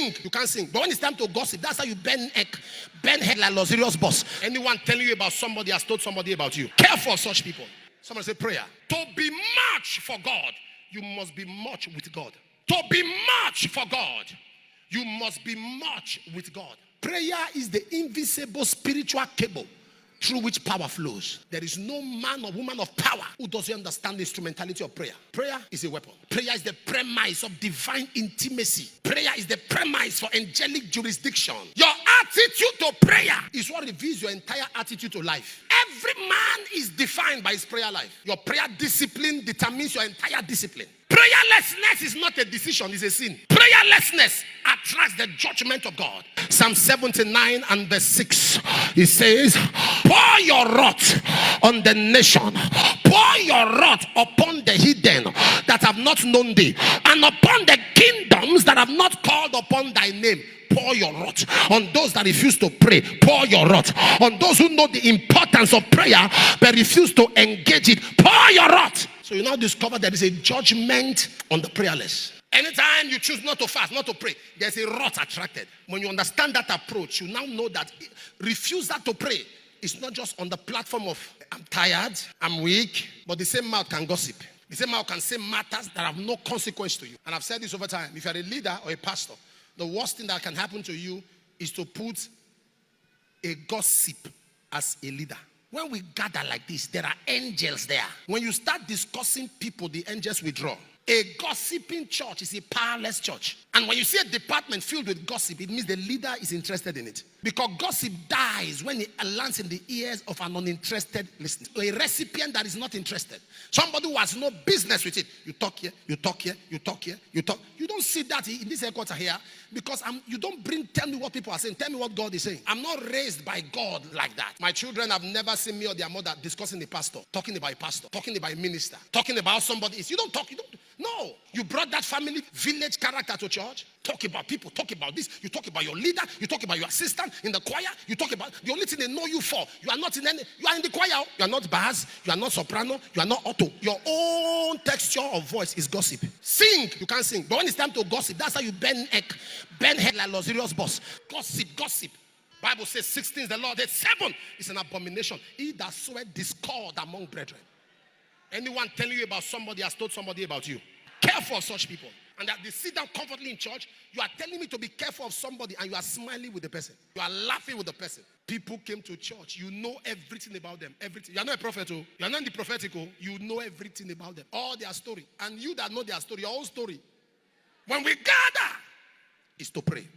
Sing, you can't sing. But when it's time to gossip, that's how you bend head like luxurious boss. Anyone telling you about somebody has told somebody about you. Careful of such people. Somebody say prayer. To be much for God, you must be much with God. To be much for God, you must be much with God. Prayer is the invisible spiritual cable through which power flows. There is no man or woman of power who doesn't understand the instrumentality of prayer. Prayer is a weapon. Prayer is the premise of divine intimacy. Prayer is the premise for angelic jurisdiction. Your attitude to prayer is what reveals your entire attitude to life. Every man is defined by his prayer life. Your prayer discipline determines your entire discipline. Prayerlessness is not a decision, it's a sin. Prayerlessness attracts the judgment of God. Psalm 79 and verse 6, it says, pour your wrath on the nation, pour your wrath upon the hidden that have not known thee, and upon the kingdoms that have not called upon thy name. Pour your wrath on those that refuse to pray. Pour your wrath on those who know the importance of prayer but refuse to engage it. Pour your wrath. So you now discover there is a judgment on the prayerless. Anytime you choose not to fast, not to pray, there's a wrath attracted. When you understand that approach, you now know that refusal to pray is not just on the platform of I'm tired, I'm weak, but the same mouth can gossip. The same mouth can say matters that have no consequence to you. And I've said this over time. If you're a leader or a pastor, the worst thing that can happen to you is to put a gossip as a leader. When we gather like this, there are angels there. When you start discussing people, the angels withdraw. A gossiping church is a powerless church. And when you see a department filled with gossip, it means the leader is interested in it. Because gossip dies when it lands in the ears of an uninterested listener. A recipient that is not interested. Somebody who has no business with it. You talk here, you talk here, you talk here, you talk. You don't see that in this headquarters here because you don't tell me what people are saying. Tell me what God is saying. I'm not raised by God like that. My children have never seen me or their mother discussing a pastor, talking about a pastor, talking about a minister, talking about somebody else. You don't talk, no. You brought that family village character to church. Talk about people, talk about this. You talk about your leader, you talk about your assistant in the choir. You talk about the only thing they know you for. You are not in any, you are in the choir. You are not bass, you are not soprano, you are not alto. Your own texture of voice is gossip. Sing, you can't sing. But when it's time to gossip, that's how you bend head like luxurious boss. Gossip. Bible says 16 is the Lord. 7 is an abomination. He that soweth discord among brethren. Anyone telling you about somebody has told somebody about you. Careful of such people. And that they sit down comfortably in church, you are telling me to be careful of somebody and you are smiling with the person. You are laughing with the person. People came to church. You know everything about them. Everything. You are not a prophet. You are not in the prophetical. You know everything about them. All their story. And you that know their story, your own story. When we gather, is to pray.